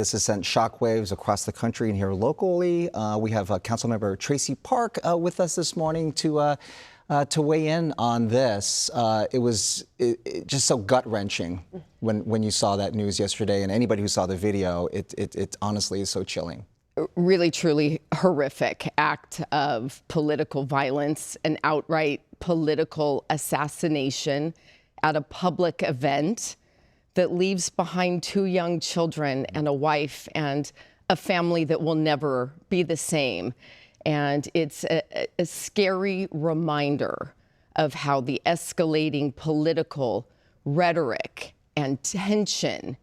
This has sent shockwaves across the country and here locally. We have Councilmember Traci Park with us this morning to weigh in on this. It was just so gut-wrenching when you saw that news yesterday, and anybody who saw the video, it honestly is so chilling. Really, truly horrific act of political violence, an outright political assassination at a public event that leaves behind 2 young children and a wife and a family that will never be the same. And it's a scary reminder of how the escalating political rhetoric and tension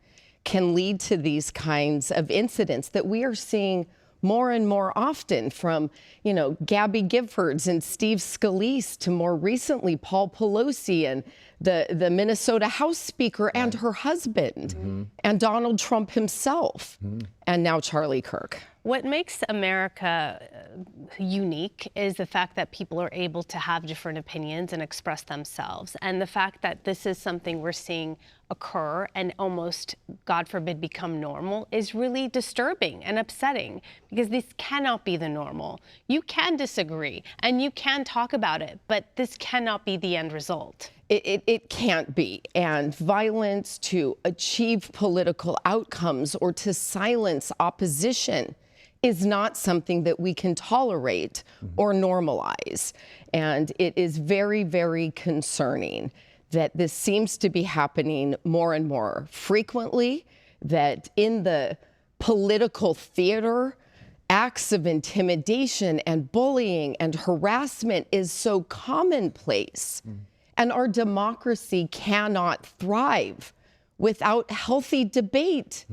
can lead to these kinds of incidents that we are seeing more and more often, from, Gabby Giffords and Steve Scalise to more recently Paul Pelosi and the Minnesota House Speaker and her husband and Donald Trump himself and now Charlie Kirk. What makes America unique is the fact that people are able to have different opinions and express themselves. And the fact that this is something we're seeing occur and almost, God forbid, become normal is really disturbing and upsetting, because this cannot be the normal. You can disagree and you can talk about it, but this cannot be the end result. It can't be. And violence to achieve political outcomes or to silence opposition is not something that we can tolerate or normalize. And it is very, very concerning that this seems to be happening more and more frequently, that in the political theater, acts of intimidation and bullying and harassment is so commonplace. And our democracy cannot thrive without healthy debate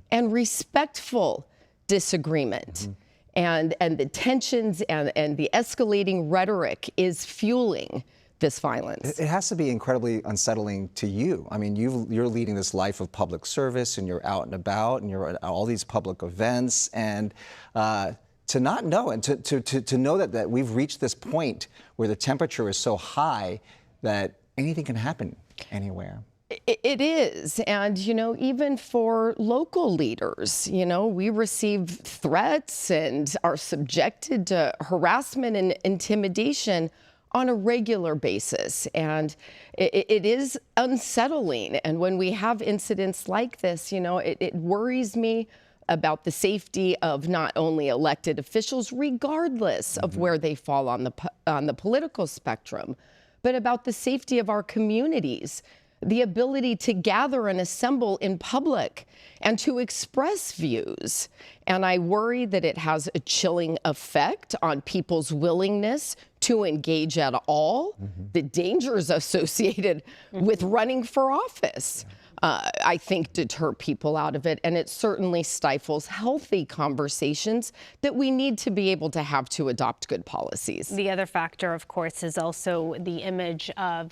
and respectful disagreement. And the tensions and the escalating rhetoric is fueling this violence. It has to be incredibly unsettling to you. I mean, you're leading this life of public service, and you're out and about, and you're at all these public events, and to not know, and to know that we've reached this point where the temperature is so high that anything can happen anywhere. It is. And, even for local leaders, we receive threats and are subjected to harassment and intimidation on a regular basis. And it is unsettling. And when we have incidents like this, it worries me about the safety of not only elected officials, regardless of where they fall on the political spectrum, but about the safety of our communities, the ability to gather and assemble in public and to express views. And I worry that it has a chilling effect on people's willingness to engage at all, the dangers associated with running for office. I think deter people out of it, and it certainly stifles healthy conversations that we need to be able to have to adopt good policies. The other factor, of course, is also the image of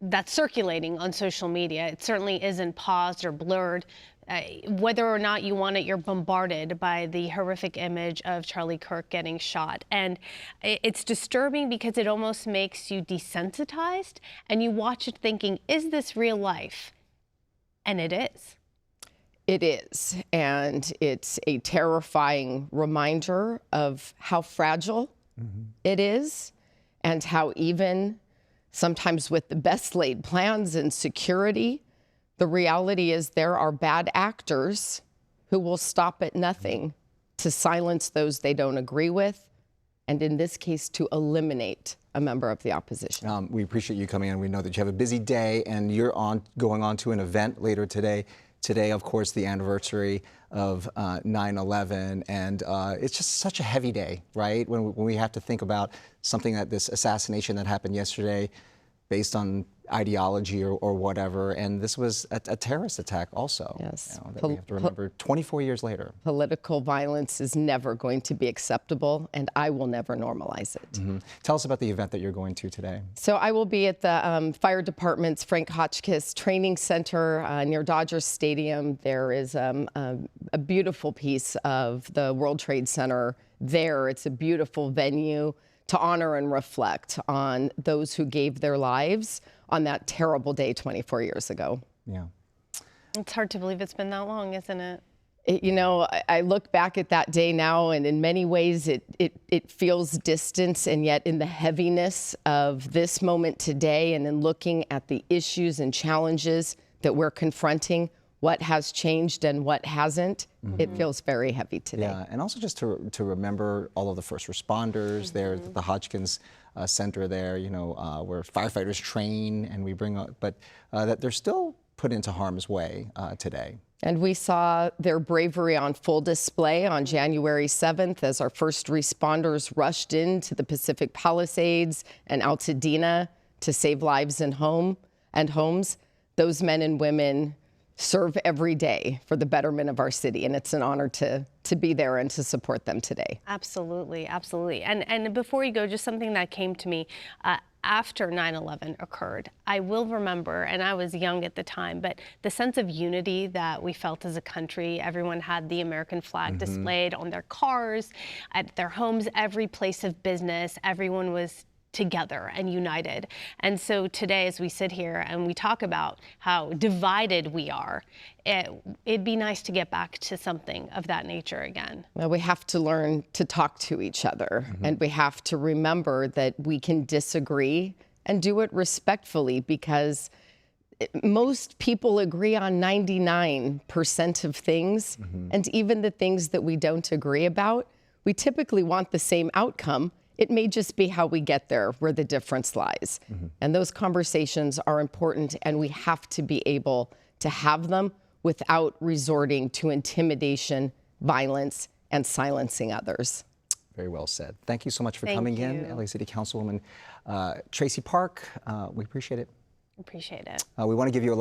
that's circulating on social media. It certainly isn't paused or blurred. Whether or not you want it, you're bombarded by the horrific image of Charlie Kirk getting shot. And it's disturbing because it almost makes you desensitized, and you watch it thinking, is this real life? And it is. It is. And it's a terrifying reminder of how fragile it is, and how even sometimes with the best laid plans and security, the reality is there are bad actors who will stop at nothing to silence those they don't agree with, and in this case, to eliminate a member of the opposition. We appreciate you coming in. We know that you have a busy day, and you're going on to an event later today. Today, of course, the anniversary of 9/11, and it's just such a heavy day, right? When we have to think about something that this assassination that happened yesterday, based on ideology or whatever, and this was a terrorist attack also. Yes. That we have to remember 24 years later. Political violence is never going to be acceptable, and I will never normalize it. Tell us about the event that you're going to today. So I will be at the fire department's Frank Hotchkiss Training Center near Dodger Stadium. There is a beautiful piece of the World Trade Center there. It's a beautiful venue to honor and reflect on those who gave their lives on that terrible day 24 years ago. Yeah. It's hard to believe it's been that long, isn't it? I look back at that day now, and in many ways it feels distant, and yet in the heaviness of this moment today and in looking at the issues and challenges that we're confronting, what has changed and what hasn't, it feels very heavy today. Yeah, and also just to remember all of the first responders there at the Hodgkins Center there, where firefighters train and we bring up, but that they're still put into harm's way today. And we saw their bravery on full display on January 7th as our first responders rushed into the Pacific Palisades and Altadena to save lives and homes. Those men and women serve every day for the betterment of our city, and it's an honor to be there and to support them today. Absolutely, absolutely. And before you go, just something that came to me after 9/11 occurred. I will remember, and I was young at the time, but the sense of unity that we felt as a country. Everyone had the American flag displayed on their cars, at their homes, every place of business. Everyone was together and united. And so today, as we sit here and we talk about how divided we are, it'd be nice to get back to something of that nature again. Well, we have to learn to talk to each other, and we have to remember that we can disagree and do it respectfully, because most people agree on 99% of things, and even the things that we don't agree about, we typically want the same outcome. It may just be how we get there where the difference lies. And those conversations are important, and we have to be able to have them without resorting to intimidation, violence, and silencing others. Very well said. Thank you so much for Thank coming you. in, LA City Councilwoman Traci Park. We appreciate it. Appreciate it. We want to give you a